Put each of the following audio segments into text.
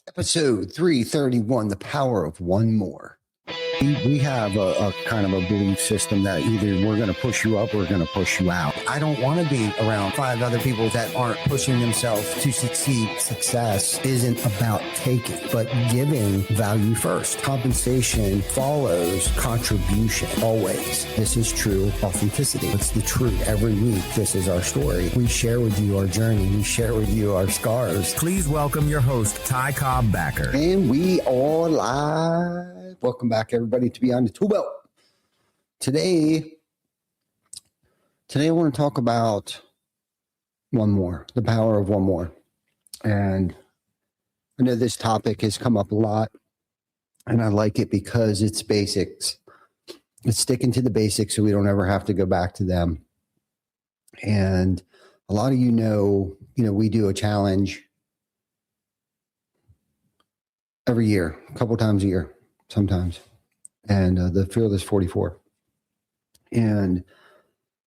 Episode 331, The Power of One More. We have a kind of a belief system that either we're going to push you up or we're going to push you out. I don't want to be around 5 other people that aren't pushing themselves to succeed. Success isn't about taking, but giving value first. Compensation follows contribution always. This is true authenticity. It's the truth. Every week, this is our story. We share with you our journey. We share with you our scars. Please welcome your host, Ty Cobb-Backer. And we are live. Welcome back, everybody, to Beyond the Tool Belt. Today I want to talk about one more, the power of one more. And I know this topic has come up a lot, and I like it because it's basics. It's sticking to the basics so we don't ever have to go back to them. And a lot of you know, we do a challenge every year, a couple times a year. Sometimes, and the Fearless 44. And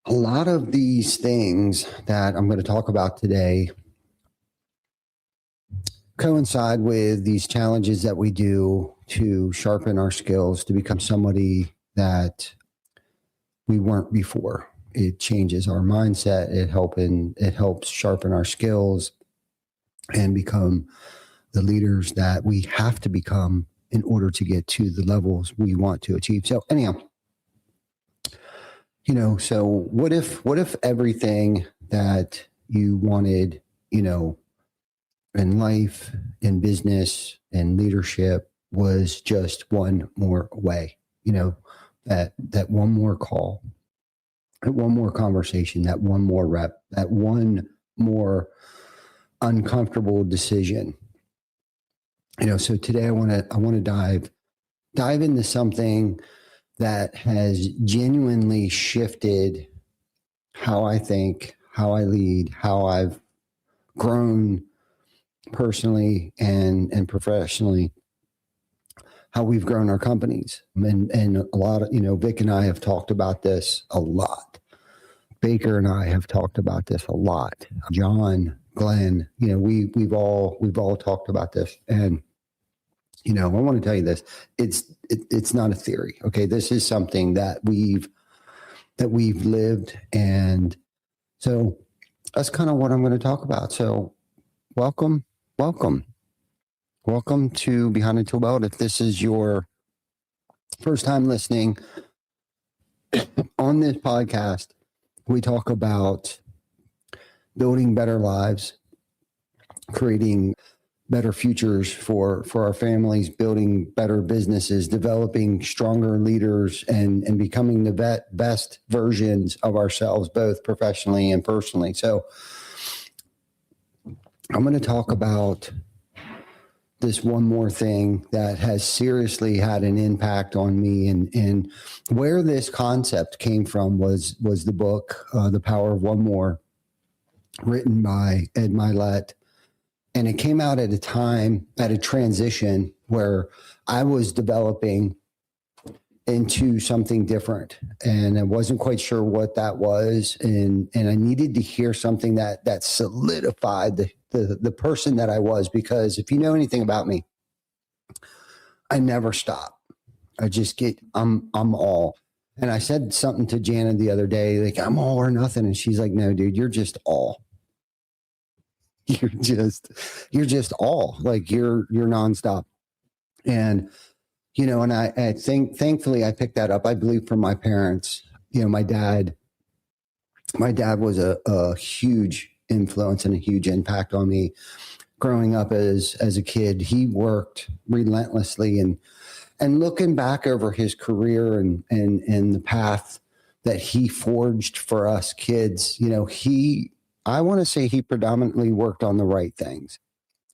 a lot of these things that I'm going to talk about today coincide with these challenges that we do to sharpen our skills, to become somebody that we weren't before. It changes our mindset. It helps sharpen our skills and become the leaders that we have to become in order to get to the levels we want to achieve. So anyhow, so what if everything that you wanted, in life, in business, and leadership was just one more way, that one more call, that one more conversation, that one more rep, that one more uncomfortable decision. So today I want to dive into something that has genuinely shifted how I think, how I lead, how I've grown personally and professionally, how we've grown our companies. And a lot of, Vic and I have talked about this a lot. Baker and I have talked about this a lot. John, Glenn, we've all talked about this. And I want to tell you this. It's not a theory. Okay. This is something that we've lived. And so that's kind of what I'm going to talk about. So welcome to Behind the Tool Belt. If this is your first time listening on this podcast, we talk about building better lives, creating better futures for our families, building better businesses, developing stronger leaders, and becoming the best versions of ourselves, both professionally and personally. So I'm going to talk about this one more thing that has seriously had an impact on me, and where this concept came from was the book, The Power of One More, written by Ed Mylett. And it came out at a time, at a transition where I was developing into something different. And I wasn't quite sure what that was. And I needed to hear something that solidified the person that I was. Because if you know anything about me, I never stop. I'm all. And I said something to Jana the other day, like, I'm all or nothing. And she's like, no, dude, you're just all. You're just all, like you're nonstop. And, and I think thankfully I picked that up, I believe, from my parents. My dad was a huge influence and a huge impact on me growing up as a kid. He worked relentlessly, and looking back over his career and the path that he forged for us kids, I want to say he predominantly worked on the right things,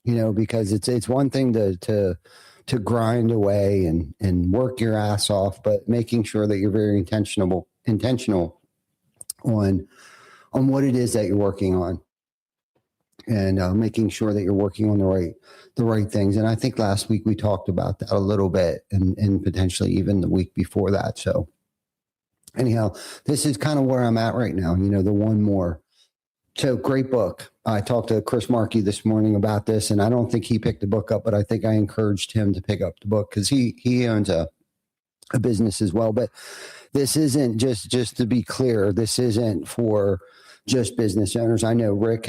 because it's one thing to grind away and work your ass off, but making sure that you're very intentional on what it is that you're working on, and making sure that you're working on the right things. And I think last week we talked about that a little bit, and potentially even the week before that. So anyhow, this is kind of where I'm at right now, the one more. So great book. I talked to Chris Markey this morning about this, and I don't think he picked the book up, but I think I encouraged him to pick up the book because he owns a business as well. But this isn't just to be clear, this isn't for just business owners. I know Vic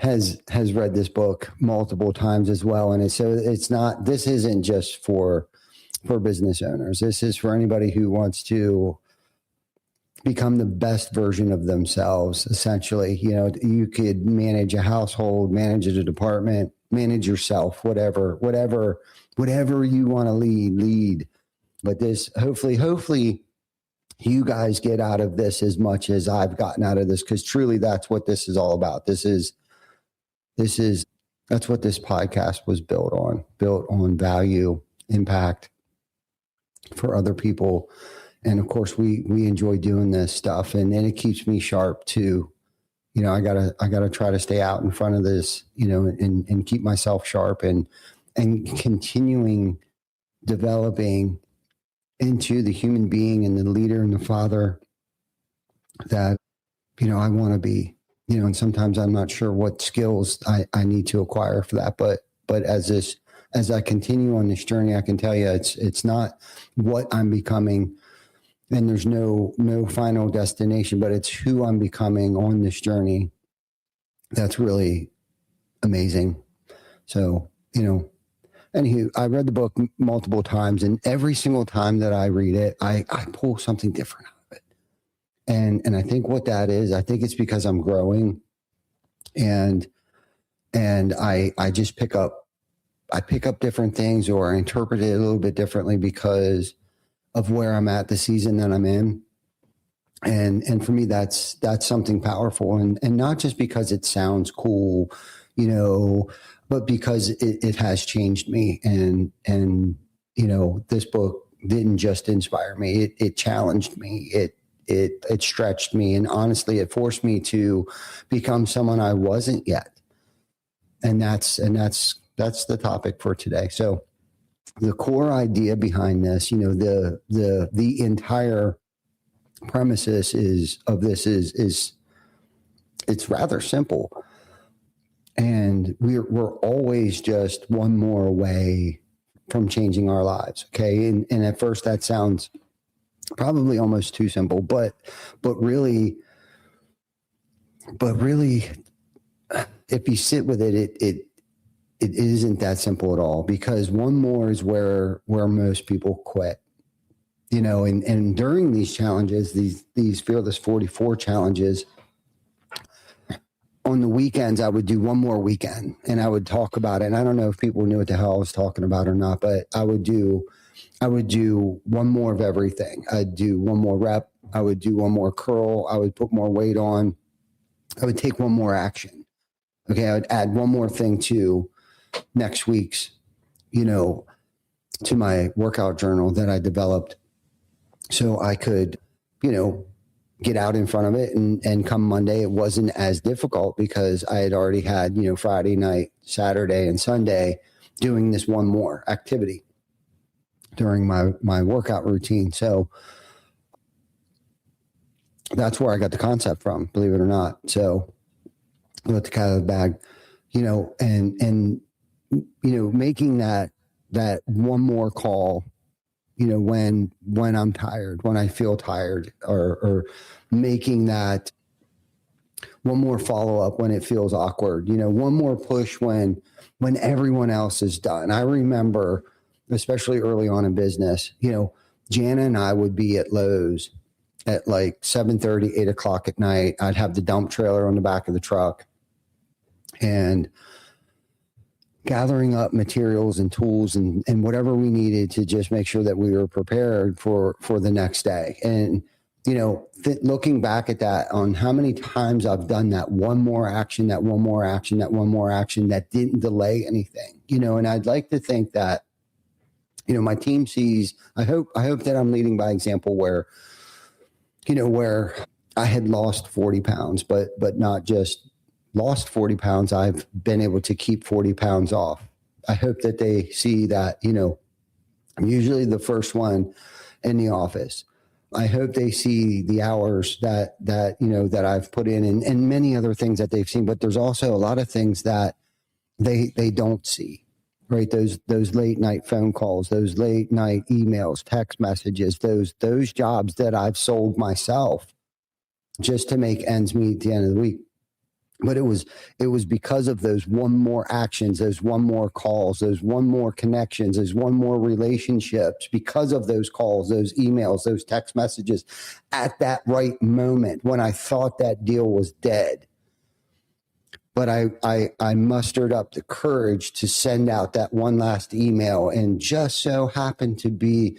has read this book multiple times as well. And this isn't just for business owners. This is for anybody who wants to become the best version of themselves. Essentially, you could manage a household, manage a department, manage yourself, whatever you want to lead. But this, hopefully you guys get out of this as much as I've gotten out of this, because truly that's what this is all about. That's what this podcast was built on value, impact for other people. And of course we enjoy doing this stuff, and it keeps me sharp too. I gotta try to stay out in front of this, and keep myself sharp and continuing developing into the human being and the leader and the father that, I want to be, and sometimes I'm not sure what skills I need to acquire for that. But as I continue on this journey, I can tell you it's not what I'm becoming, and there's no final destination, but it's who I'm becoming on this journey. That's really amazing. So, anywho, I read the book multiple times, and every single time that I read it, I pull something different out of it. And I think what that is, I think it's because I'm growing, and I just pick up different things, or I interpret it a little bit differently because of where I'm at, the season that I'm in. And for me, that's something powerful, and not just because it sounds cool, but because it has changed me. And this book didn't just inspire me. It challenged me. It stretched me. And honestly, it forced me to become someone I wasn't yet. And that's the topic for today. So the core idea behind this, the entire premises is it's rather simple. And we're always just one more away from changing our lives. Okay. And at first that sounds probably almost too simple, but really, if you sit with it isn't that simple at all, because one more is where most people quit, and during these challenges, these Fearless 44 challenges, on the weekends, I would do one more weekend and I would talk about it. And I don't know if people knew what the hell I was talking about or not, but I would do one more of everything. I'd do one more rep. I would do one more curl. I would put more weight on. I would take one more action. Okay. I would add one more thing to next week's, to my workout journal that I developed, so I could, get out in front of it, and come Monday, it wasn't as difficult because I had already had, Friday night, Saturday, and Sunday doing this one more activity during my workout routine. So that's where I got the concept from, believe it or not. So I let the cat out of the bag, and making that one more call, when I'm tired, when I feel tired, or making that one more follow-up when it feels awkward, one more push when everyone else is done. I remember, especially early on in business, Jana and I would be at Lowe's at like 7:30, 8 o'clock at night. I'd have the dump trailer on the back of the truck and gathering up materials and tools and whatever we needed to just make sure that we were prepared for the next day. And, looking back at that, on how many times I've done that one more action that didn't delay anything, and I'd like to think that, my team sees, I hope that I'm leading by example where I had lost 40 pounds, but not just lost 40 pounds, I've been able to keep 40 pounds off. I hope that they see that, I'm usually the first one in the office. I hope they see the hours that that I've put in, and many other things that they've seen. But there's also a lot of things that they don't see, right? Those late night phone calls, those late night emails, text messages, those jobs that I've sold myself just to make ends meet at the end of the week. But it was because of those one more actions, those one more calls, those one more connections, those one more relationships, because of those calls, those emails, those text messages at that right moment when I thought that deal was dead. But I mustered up the courage to send out that one last email, and just so happened to be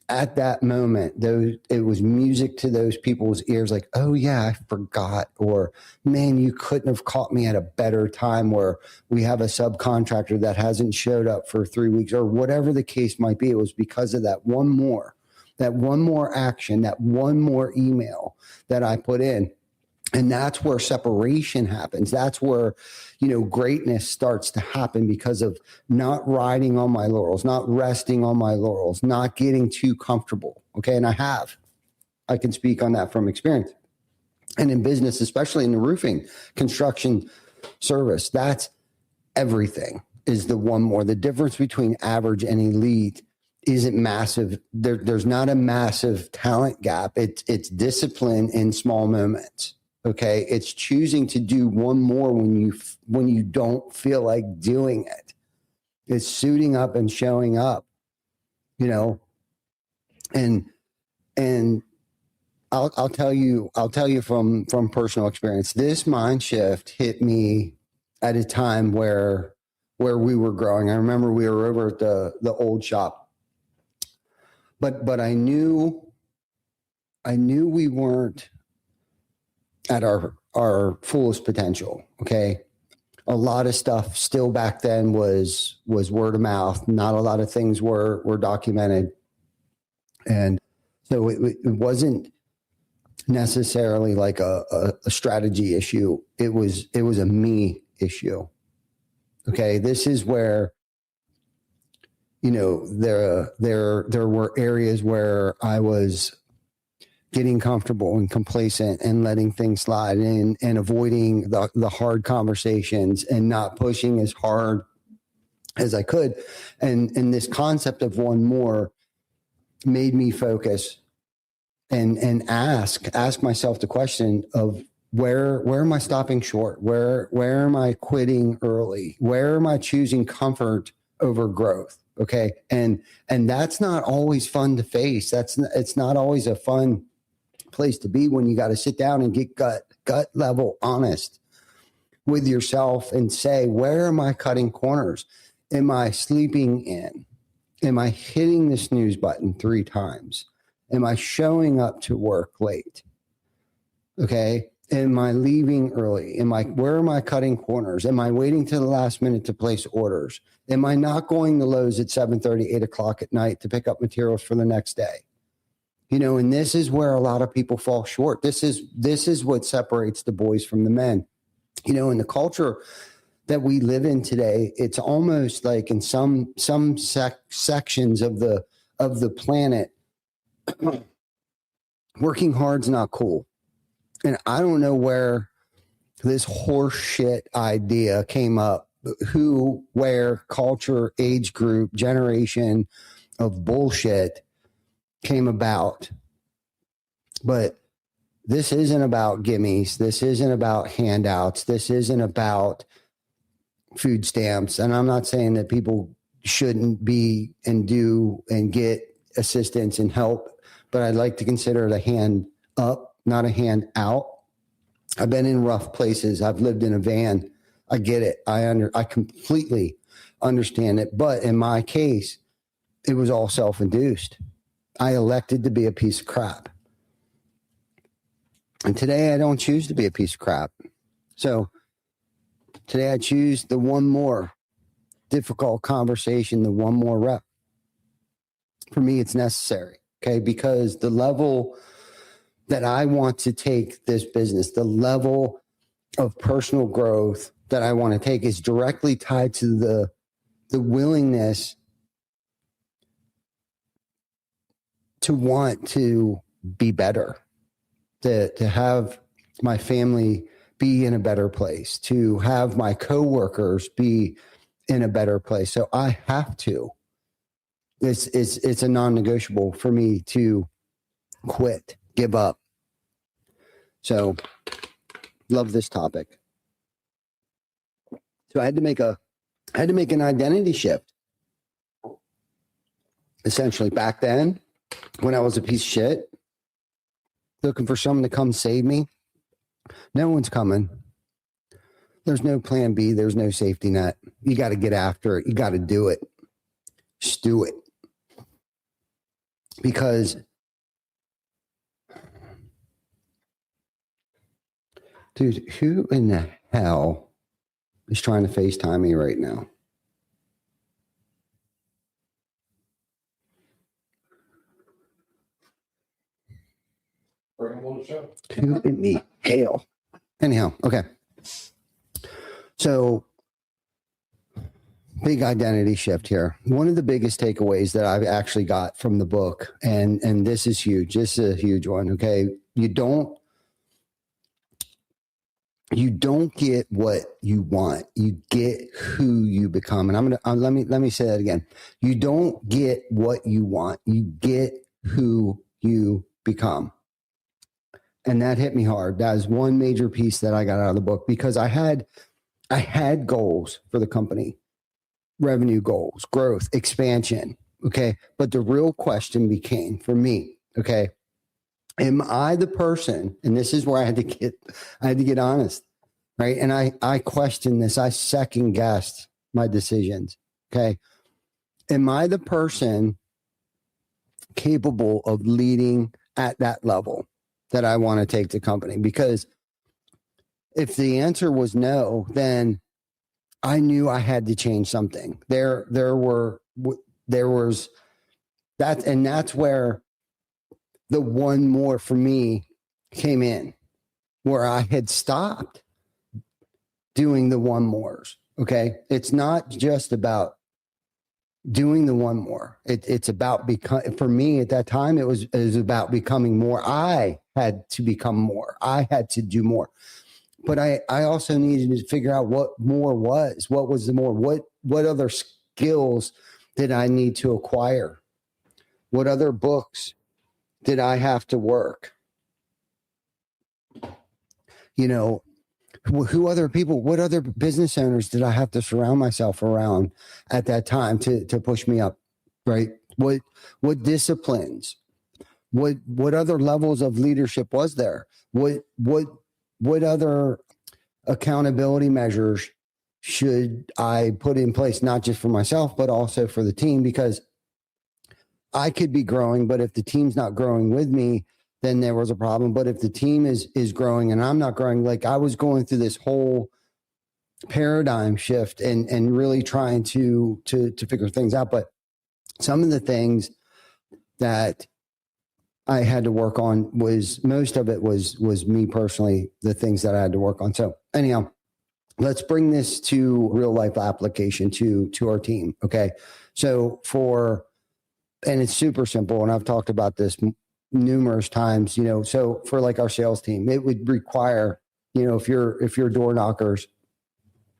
at that moment, it was music to those people's ears, like, oh yeah, I forgot, or man, you couldn't have caught me at a better time, where we have a subcontractor that hasn't showed up for 3 weeks, or whatever the case might be. It was because of that one more action, that one more email that I put in. And that's where separation happens. That's where, greatness starts to happen, because of not riding on my laurels, not resting on my laurels, not getting too comfortable. Okay. And I can speak on that from experience. And in business, especially in the roofing, construction, service, that's everything, is the one more. The difference between average and elite isn't massive. There's not a massive talent gap. It's discipline in small moments. Okay. It's choosing to do one more when you don't feel like doing it. It's suiting up and showing up, and I'll tell you from personal experience, this mind shift hit me at a time where we were growing. I remember we were over at the old shop, but I knew we weren't at our fullest potential. Okay. A lot of stuff still back then was word of mouth. Not a lot of things were documented. And so it wasn't necessarily like a strategy issue. It was a me issue. Okay. This is where, there were areas where I was getting comfortable and complacent and letting things slide, and avoiding the hard conversations and not pushing as hard as I could. And this concept of one more made me focus and ask myself the question of where am I stopping short? Where am I quitting early? Where am I choosing comfort over growth? Okay. And that's not always fun to face. It's not always a fun place to be, when you got to sit down and get gut level honest with yourself and say, where am I cutting corners? Am I sleeping in? Am I hitting the snooze button 3 times? Am I showing up to work late? Okay. Am I leaving early? Where am I cutting corners? Am I waiting to the last minute to place orders? Am I not going to Lowe's at 7:30, 8 o'clock at night to pick up materials for the next day? And this is where a lot of people fall short. This is what separates the boys from the men. In the culture that we live in today, it's almost like in some sections of the planet, working hard's not cool. And I don't know where this horse shit idea came up, who, where, culture, age group, generation of bullshit came about. But this isn't about gimmies. This isn't about handouts. This isn't about food stamps. And I'm not saying that people shouldn't be and do and get assistance and help, but I'd like to consider it a hand up, not a hand out. I've been in rough places. I've lived in a van. I get it. I completely understand it. But in my case, it was all self-induced. I elected to be a piece of crap. And today I don't choose to be a piece of crap. So today I choose the one more difficult conversation, the one more rep. For me, it's necessary. Okay. Because the level that I want to take this business, the level of personal growth that I want to take, is directly tied to the willingness to want to be better, to have my family be in a better place, to have my coworkers be in a better place. So I have to. It's a non-negotiable for me to quit, give up. So love this topic. So I had to make an identity shift. Essentially, back then, when I was a piece of shit, looking for someone to come save me, no one's coming. There's no plan B. There's no safety net. You got to get after it. You got to do it. Just do it. Because, dude, who in the hell is trying to FaceTime me right now? Bring him on the show. Who in the hell? Anyhow, okay. So, big identity shift here. One of the biggest takeaways that I've actually got from the book, and this is huge. This is a huge one. Okay, you don't get what you want. You get who you become. And let me say that again. You don't get what you want. You get who you become. And that hit me hard. That is one major piece that I got out of the book, because I had goals for the company, revenue goals, growth, expansion. Okay. But the real question became for me, okay, am I the person? And this is where I had to get honest. Right. And I questioned this. I second guessed my decisions. Okay. Am I the person capable of leading at that level that I want to take the company? Because if the answer was no, then I knew I had to change something. There was that, and that's where the one more for me came in, where I had stopped doing the one mores. Okay. It's not just about doing the one more. It's about for me at that time, it was about becoming more. I had to become more. I had to do more. But I also needed to figure out what more was. What was the more? What other skills did I need to acquire? What other books did I have to work? You know, who other people, what other business owners did I have to surround myself around at that time to push me up, right? What disciplines, what other levels of leadership was there? What other accountability measures should I put in place, not just for myself, but also for the team? Because I could be growing, but if the team's not growing with me, then there was a problem. But if the team is growing and I'm not growing, like I was going through this whole paradigm shift and really trying to figure things out. But some of the things that I had to work on most of it was me personally, the things that I had to work on. So anyhow, let's bring this to real life application to our team. Okay. So and it's super simple. And I've talked about this numerous times, so for like our sales team, it would require, if you're door knockers,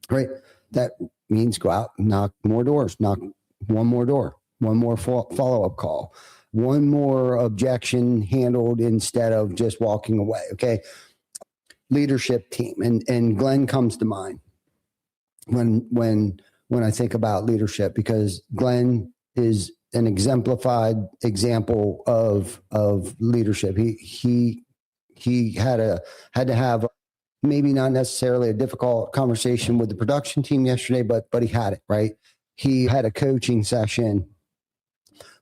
right? That means go out, knock more doors, knock one more door, one more follow-up call, one more objection handled instead of just walking away. Okay. Leadership team. And Glenn comes to mind when I think about leadership, because Glenn is an exemplified example of leadership. He had to have maybe not necessarily a difficult conversation with the production team yesterday, but he had it, right? He had a coaching session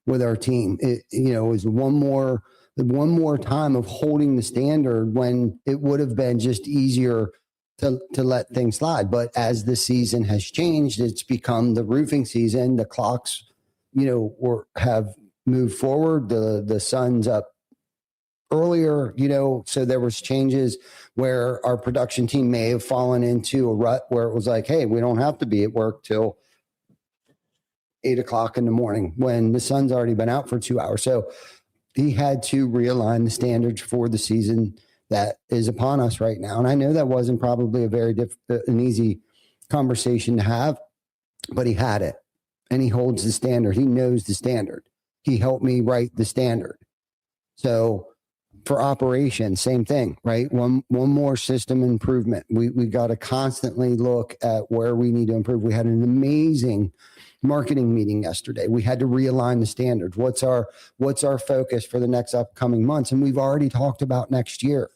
with our team. It was one more time of holding the standard when it would have been just easier to let things slide. But as the season has changed, it's become the roofing season. The clocks have moved forward. The sun's up earlier, so there was changes where our production team may have fallen into a rut where it was like, hey, we don't have to be at work till 8 o'clock in the morning when the sun's already been out for 2 hours. So he had to realign the standards for the season that is upon us right now. And I know that wasn't probably a very an easy conversation to have, but he had it, and he holds the standard. He knows the standard. He helped me write the standard. So for operation, same thing, right? One more system improvement. We got to constantly look at where we need to improve. We had an amazing marketing meeting yesterday. We had to realign the standards. What's our focus for the next upcoming months? And we've already talked about next year,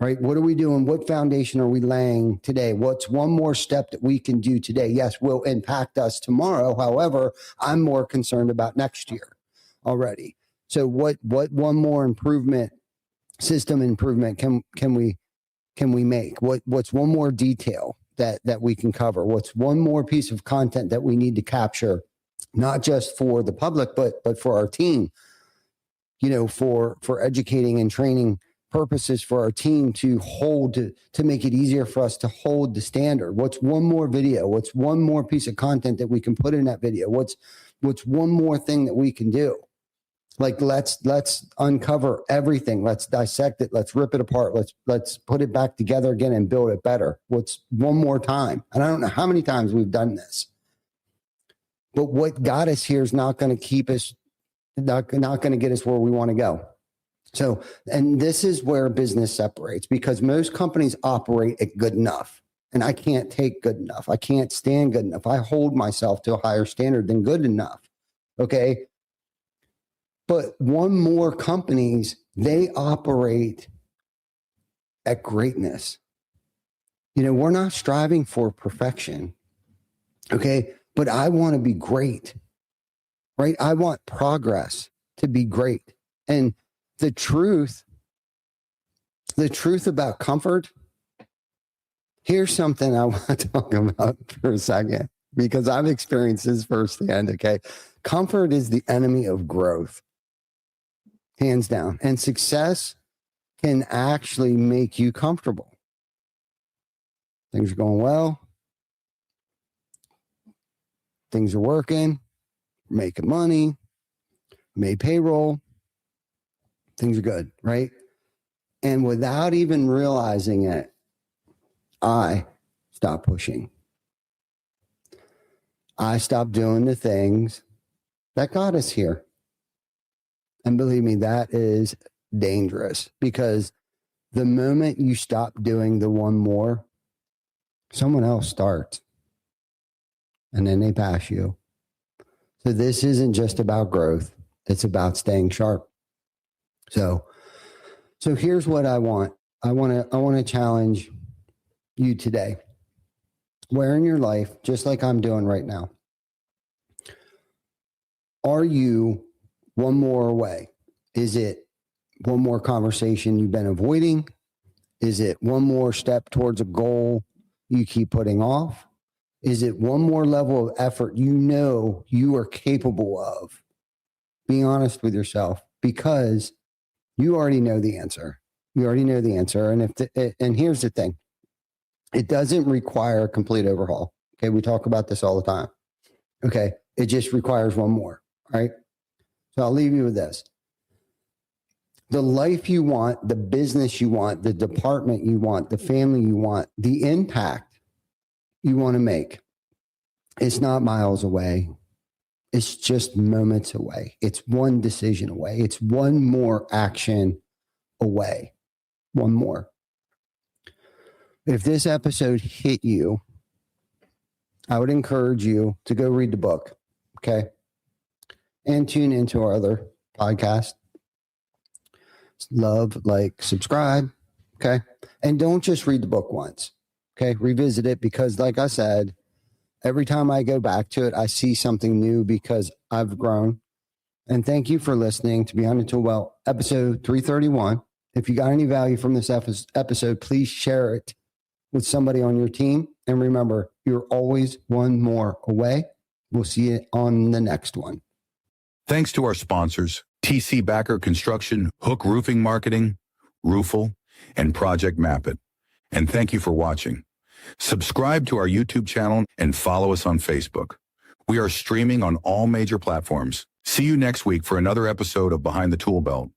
right? What are we doing? What foundation are we laying today? What's one more step that we can do today? Yes, will impact us tomorrow. However, I'm more concerned about next year already. So what one more improvement, system improvement can we make? What's one more detail that we can cover? What's one more piece of content that we need to capture, not just for the public, but for our team, for educating and training purposes for our team to make it easier for us to hold the standard? What's one more video? What's one more piece of content that we can put in that video? What's one more thing that we can do? Like, let's uncover everything. Let's dissect it. Let's rip it apart. Let's put it back together again and build it better. What's one more time? And I don't know how many times we've done this, but what got us here is not going to keep us, not going to get us where we want to go. So, and this is where business separates, because most companies operate at good enough, and I can't take good enough. I can't stand good enough. I hold myself to a higher standard than good enough. Okay. But one more companies, they operate at greatness. We're not striving for perfection. Okay. But I want to be great, right? I want progress to be great. And the truth about comfort, here's something I want to talk about for a second, because I've experienced this firsthand. Okay. Comfort is the enemy of growth. Hands down. And success can actually make you comfortable. Things are going well. Things are working. Making money. Made payroll. Things are good, right? And without even realizing it, I stopped pushing. I stopped doing the things that got us here. And believe me, that is dangerous, because the moment you stop doing the one more, someone else starts, and then they pass you. So this isn't just about growth. It's about staying sharp. So here's what I want. I want to challenge you today. Where in your life, just like I'm doing right now, are you one more away? Is it one more conversation you've been avoiding? Is it one more step towards a goal you keep putting off? Is it one more level of effort you are capable of? Be honest with yourself, because you already know the answer. You already know the answer. And here's the thing. It doesn't require a complete overhaul. Okay. We talk about this all the time. Okay. It just requires one more. All right. So I'll leave you with this. The life you want, the business you want, the department you want, the family you want, the impact you want to make, it's not miles away. It's just moments away. It's one decision away. It's one more action away. One more. If this episode hit you, I would encourage you to go read the book. Okay. And tune into our other podcast. Love, like, subscribe. Okay. And don't just read the book once. Okay. Revisit it, because like I said, every time I go back to it, I see something new, because I've grown. And thank you for listening to Beyond Until Well, episode 331. If you got any value from this episode, please share it with somebody on your team. And remember, you're always one more away. We'll see you on the next one. Thanks to our sponsors, TC Backer Construction, Hook Roofing Marketing, Roofle, and Project Mapit. And thank you for watching. Subscribe to our YouTube channel and follow us on Facebook. We are streaming on all major platforms. See you next week for another episode of Behind the Tool Belt.